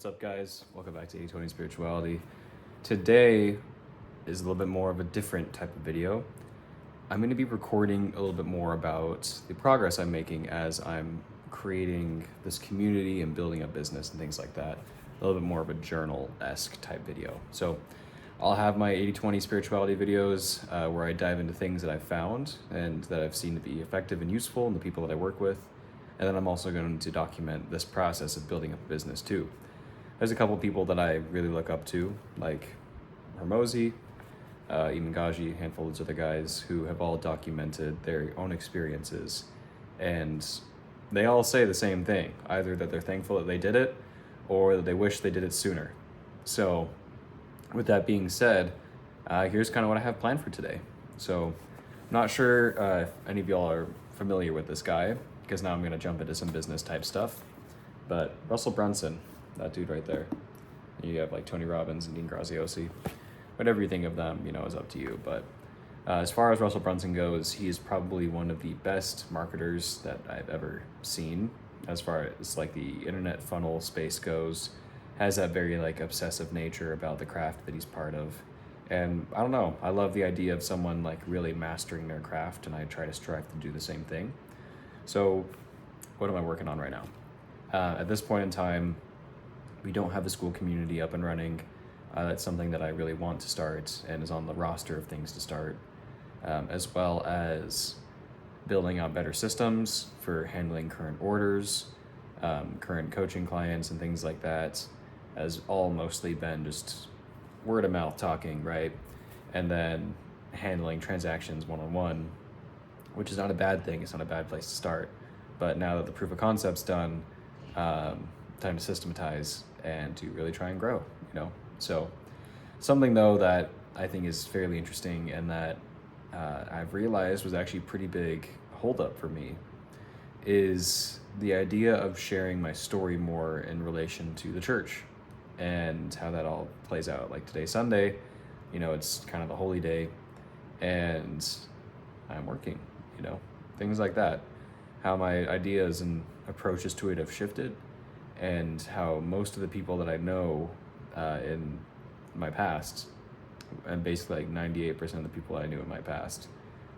What's up, guys? Welcome back to 80/20 Spirituality. Today is a little bit more of a different type of video. I'm going to be recording a little bit more about the progress I'm making as I'm creating this community and building a business and things like that. A little bit more of a journal-esque type video. So I'll have my 80/20 spirituality videos where I dive into things that I've found and that I've seen to be effective and useful in the people that I work with. And then I'm also going to document this process of building up a business too. There's a couple people that I really look up to, like Hermosi, Imangaji, a handful of those other guys who have all documented their own experiences. And they all say the same thing, either that they're thankful that they did it or that they wish they did it sooner. So with that being said, here's kind of what I have planned for today. So I'm not sure if any of y'all are familiar with this guy, because now I'm going to jump into some business type stuff. But Russell Brunson, that dude right there. You have like Tony Robbins and Dean Graziosi. Whatever you think of them, is up to you. But as far as Russell Brunson goes, he is probably one of the best marketers that I've ever seen. As far as like the internet funnel space goes, has that very like obsessive nature about the craft that he's part of. And I don't know, I love the idea of someone like really mastering their craft, and I try to strive to do the same thing. So what am I working on right now? At this point in time, we don't have a school community up and running. That's something that I really want to start and is on the roster of things to start, as well as building out better systems for handling current orders, current coaching clients and things like that, has all mostly been just word of mouth talking, right? And then handling transactions one-on-one, which is not a bad thing. It's not a bad place to start. But now that the proof of concept's done, time to systematize and to really try and grow, So something though that I think is fairly interesting and that I've realized was actually a pretty big holdup for me is the idea of sharing my story more in relation to the church and how that all plays out. Like today's Sunday, it's kind of the holy day and I'm working, things like that. How my ideas and approaches to it have shifted, and how most of the people that I know in my past, and basically like 98% of the people I knew in my past,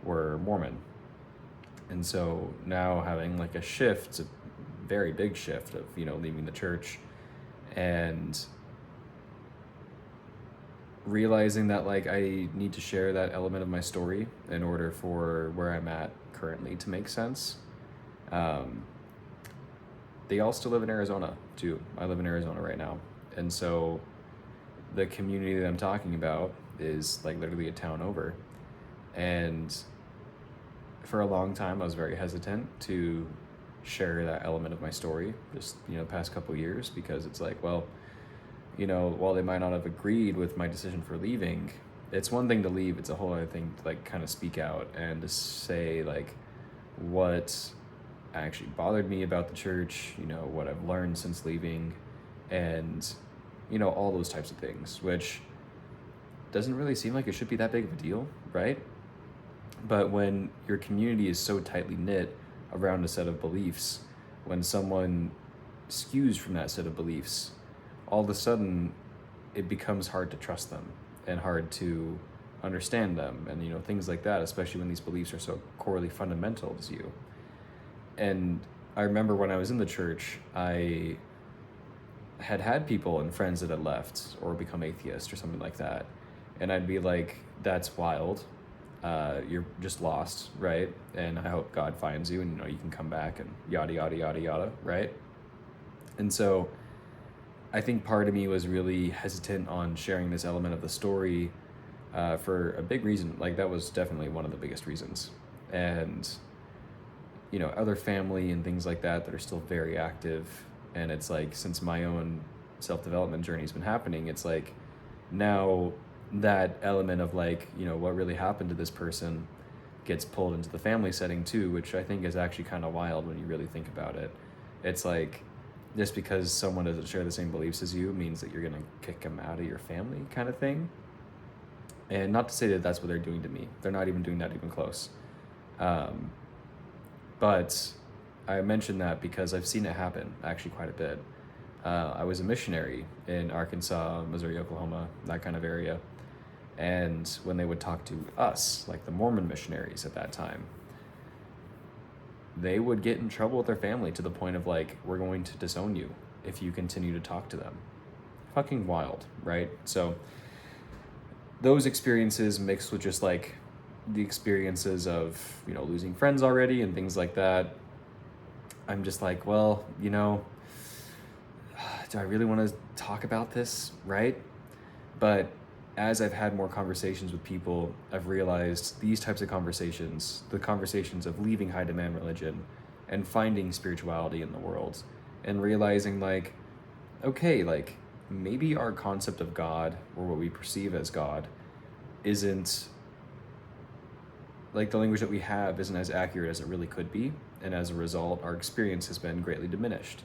were Mormon. And so now having like a shift, a very big shift of, leaving the church and realizing that like I need to share that element of my story in order for where I'm at currently to make sense. They all still live in Arizona too. I live in Arizona right now. And so the community that I'm talking about is like literally a town over. And for a long time, I was very hesitant to share that element of my story, just, past couple years, because it's like, well, while they might not have agreed with my decision for leaving, it's one thing to leave. It's a whole other thing to like kind of speak out and to say like what actually bothered me about the church, what I've learned since leaving, and all those types of things, which doesn't really seem like it should be that big of a deal, right? But when your community is so tightly knit around a set of beliefs, when someone skews from that set of beliefs, all of a sudden it becomes hard to trust them and hard to understand them, and things like that, especially when these beliefs are so corely fundamental to you. And I remember when I was in the church, I had people and friends that had left or become atheists or something like that. And I'd be like, that's wild. You're just lost, right? And I hope God finds you and, you can come back and yada, yada, yada, yada, right? And so I think part of me was really hesitant on sharing this element of the story for a big reason. Like that was definitely one of the biggest reasons. And other family and things like that are still very active. And it's like, since my own self-development journey has been happening, it's like now that element of like, what really happened to this person gets pulled into the family setting too, which I think is actually kind of wild when you really think about it. It's like, just because someone doesn't share the same beliefs as you means that you're going to kick them out of your family kind of thing. And not to say that that's what they're doing to me. They're not even doing that even close. But I mention that because I've seen it happen actually quite a bit. I was a missionary in Arkansas, Missouri, Oklahoma, that kind of area. And when they would talk to us, like the Mormon missionaries at that time, they would get in trouble with their family to the point of like, we're going to disown you if you continue to talk to them. Fucking wild, right? So those experiences mixed with just like the experiences of, you know, losing friends already and things like that, I'm just like, well, you know, do I really want to talk about this, right? But as I've had more conversations with people, I've realized these types of conversations, the conversations of leaving high demand religion and finding spirituality in the world, and realizing like, okay, like maybe our concept of God, or what we perceive as God, isn't like the language that we have isn't as accurate as it really could be. And as a result, our experience has been greatly diminished.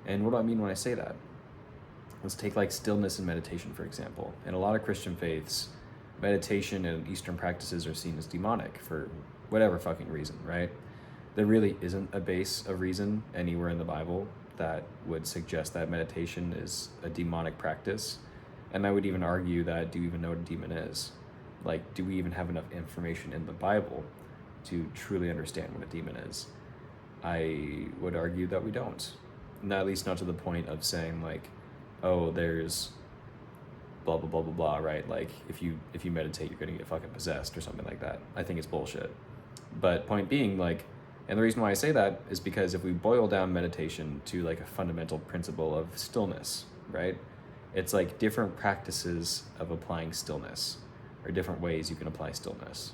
And what do I mean when I say that? Let's take like stillness and meditation, for example. In a lot of Christian faiths, meditation and Eastern practices are seen as demonic for whatever fucking reason, right? There really isn't a base of reason anywhere in the Bible that would suggest that meditation is a demonic practice. And I would even argue that, do you even know what a demon is? Like, do we even have enough information in the Bible to truly understand what a demon is? I would argue that we don't. At least not to the point of saying like, oh, there's blah, blah, blah, blah, blah, right? Like if you meditate, you're gonna get fucking possessed or something like that. I think it's bullshit. But point being, like, and the reason why I say that is because if we boil down meditation to like a fundamental principle of stillness, right? It's like different practices of applying stillness, or different ways you can apply stillness.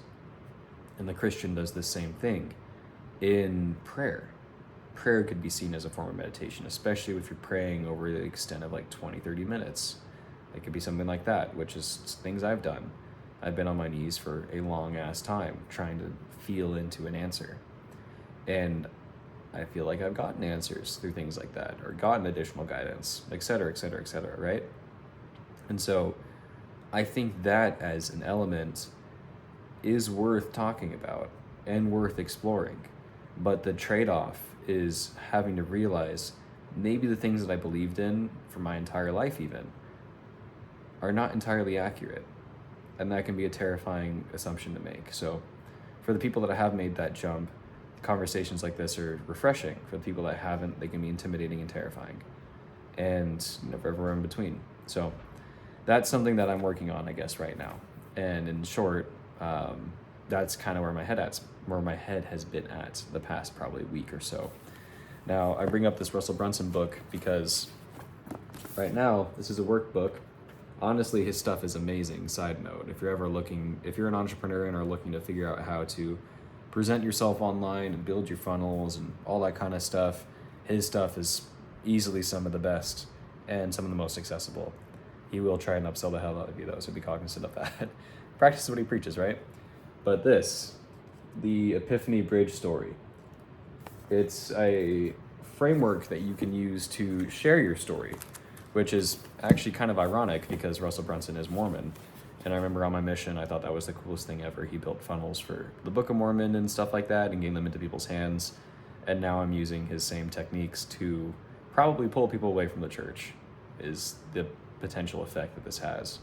And the Christian does the same thing in prayer. Prayer could be seen as a form of meditation, especially if you're praying over the extent of like 20, 30 minutes. It could be something like that, which is things I've done. I've been on my knees for a long ass time trying to feel into an answer. And I feel like I've gotten answers through things like that, or gotten additional guidance, et cetera, et cetera, et cetera, right? And so I think that as an element is worth talking about and worth exploring. But the trade-off is having to realize maybe the things that I believed in for my entire life even are not entirely accurate. And that can be a terrifying assumption to make. So for the people that have made that jump, conversations like this are refreshing. For the people that haven't, they can be intimidating and terrifying. And you know, for everywhere in between. So that's something that I'm working on, I guess, right now. And in short, that's kind of where my head has been at the past probably week or so. Now, I bring up this Russell Brunson book because right now, this is a workbook. Honestly, his stuff is amazing. Side note, if you're an entrepreneur and are looking to figure out how to present yourself online and build your funnels and all that kind of stuff, his stuff is easily some of the best and some of the most accessible. He will try and upsell the hell out of you though, so be cognizant of that. Practice what he preaches, right? But this, the Epiphany Bridge story, it's a framework that you can use to share your story, which is actually kind of ironic because Russell Brunson is Mormon. And I remember on my mission, I thought that was the coolest thing ever. He built funnels for the Book of Mormon and stuff like that and getting them into people's hands. And now I'm using his same techniques to probably pull people away from the church, is the potential effect that this has,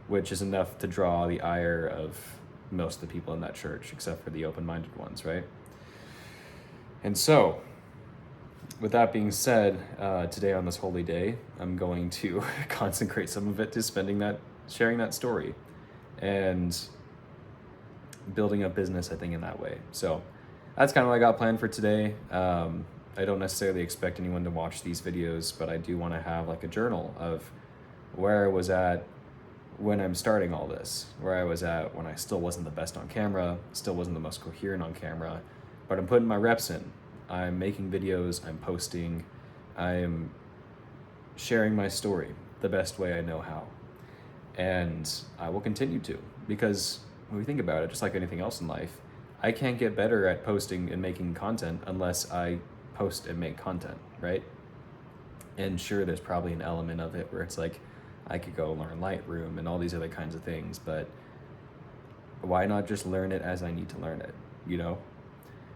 which is enough to draw the ire of most of the people in that church, except for the open-minded ones, right? And so, with that being said, today on this holy day, I'm going to consecrate some of it to sharing that story and building a business, I think, in that way. So that's kind of what I got planned for today. I don't necessarily expect anyone to watch these videos, but I do want to have like a journal of where I was at when I'm starting all this, where I was at when I still wasn't the best on camera, still wasn't the most coherent on camera, but I'm putting my reps in. I'm making videos, I'm posting, I'm sharing my story the best way I know how. And I will continue to, because when we think about it, just like anything else in life, I can't get better at posting and making content unless I post and make content, right? And sure, there's probably an element of it where it's like, I could go learn Lightroom and all these other kinds of things, but why not just learn it as I need to learn it, you know?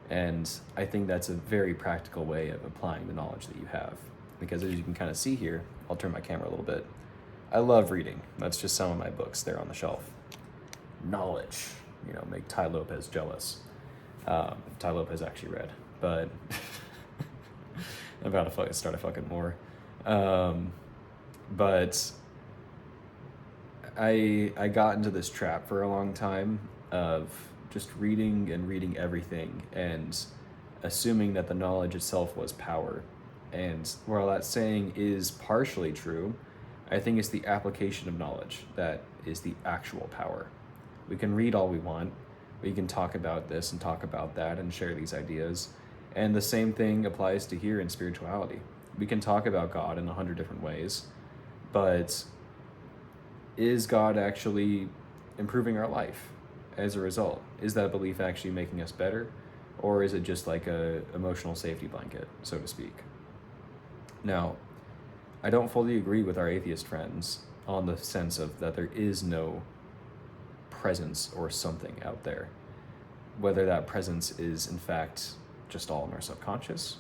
And I think that's a very practical way of applying the knowledge that you have. because as you can kind of see here, I'll turn my camera a little bit. I love reading. That's just some of my books there on the shelf. Knowledge, make Ty Lopez jealous. Ty Lopez actually read, but I'm about to start a fucking war. But I got into this trap for a long time of just reading and reading everything and assuming that the knowledge itself was power. And while that saying is partially true, I think it's the application of knowledge that is the actual power. We can read all we want. We can talk about this and talk about that and share these ideas. And the same thing applies to here in spirituality. We can talk about God in 100 different ways, but is God actually improving our life as a result? Is that belief actually making us better? Or is it just like a emotional safety blanket, so to speak? Now, I don't fully agree with our atheist friends on the sense of that there is no presence or something out there. Whether that presence is in fact just all in our subconscious,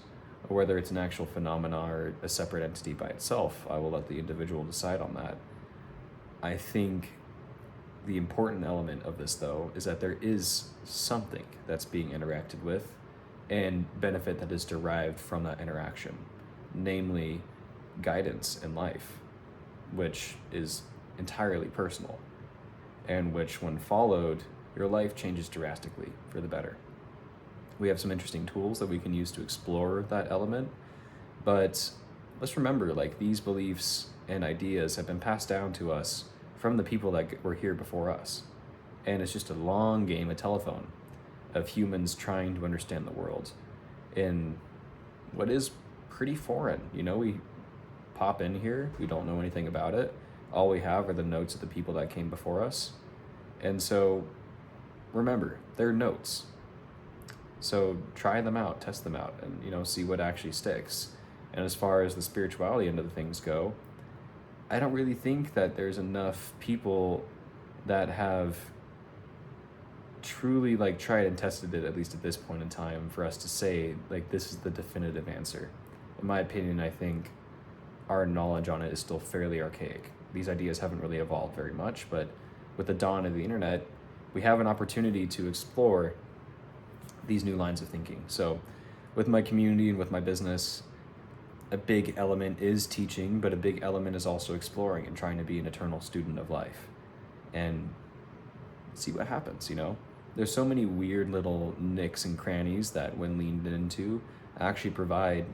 or whether it's an actual phenomena or a separate entity by itself, I will let the individual decide on that. I think the important element of this, though, is that there is something that's being interacted with and benefit that is derived from that interaction, namely guidance in life, which is entirely personal, and which, when followed, your life changes drastically for the better. We have some interesting tools that we can use to explore that element, but let's remember, these beliefs and ideas have been passed down to us from the people that were here before us. And it's just a long game of telephone of humans trying to understand the world in what is pretty foreign. We pop in here, we don't know anything about it. All we have are the notes of the people that came before us. And so remember, they're notes. So try them out, test them out, and see what actually sticks. And as far as the spirituality end of the things go, I don't really think that there's enough people that have truly tried and tested it, at least at this point in time, for us to say this is the definitive answer. In my opinion, I think our knowledge on it is still fairly archaic. These ideas haven't really evolved very much, but with the dawn of the internet, we have an opportunity to explore these new lines of thinking. So with my community and with my business, a big element is teaching, but a big element is also exploring and trying to be an eternal student of life and see what happens. There's so many weird little nicks and crannies that, when leaned into, actually provide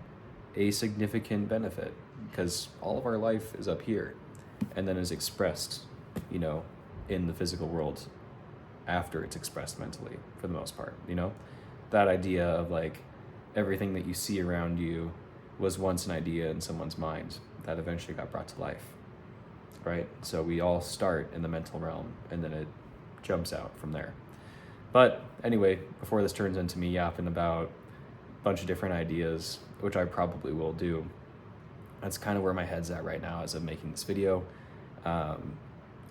a significant benefit, because all of our life is up here and then is expressed, in the physical world after it's expressed mentally, for the most part. That idea of everything that you see around you was once an idea in someone's mind that eventually got brought to life, right? So we all start in the mental realm and then it jumps out from there. But anyway, before this turns into me yapping about a bunch of different ideas, which I probably will do, that's kind of where my head's at right now as I'm making this video. I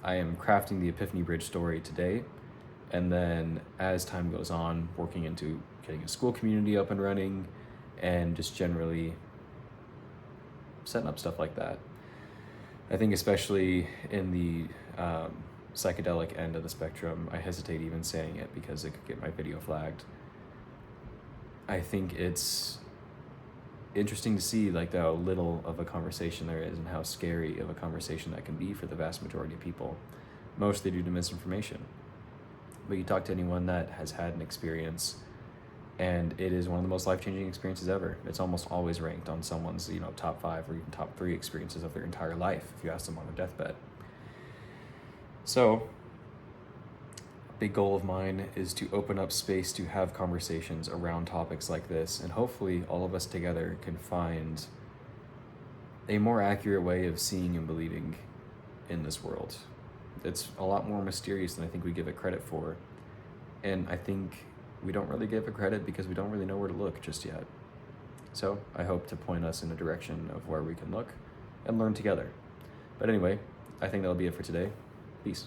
am crafting the Epiphany Bridge story today, and then as time goes on, working into getting a school community up and running, and just generally setting up stuff like that. I think especially in the psychedelic end of the spectrum, I hesitate even saying it because it could get my video flagged. I think it's interesting to see how little of a conversation there is and how scary of a conversation that can be for the vast majority of people, mostly due to misinformation. But you talk to anyone that has had an experience, and it is one of the most life-changing experiences ever. It's almost always ranked on someone's top 5 or even top 3 experiences of their entire life if you ask them on their deathbed. So a big goal of mine is to open up space to have conversations around topics like this, and hopefully all of us together can find a more accurate way of seeing and believing in this world. It's a lot more mysterious than I think we give it credit for, and I think we don't really give it credit because we don't really know where to look just yet. So I hope to point us in a direction of where we can look and learn together. But anyway, I think that'll be it for today. Peace.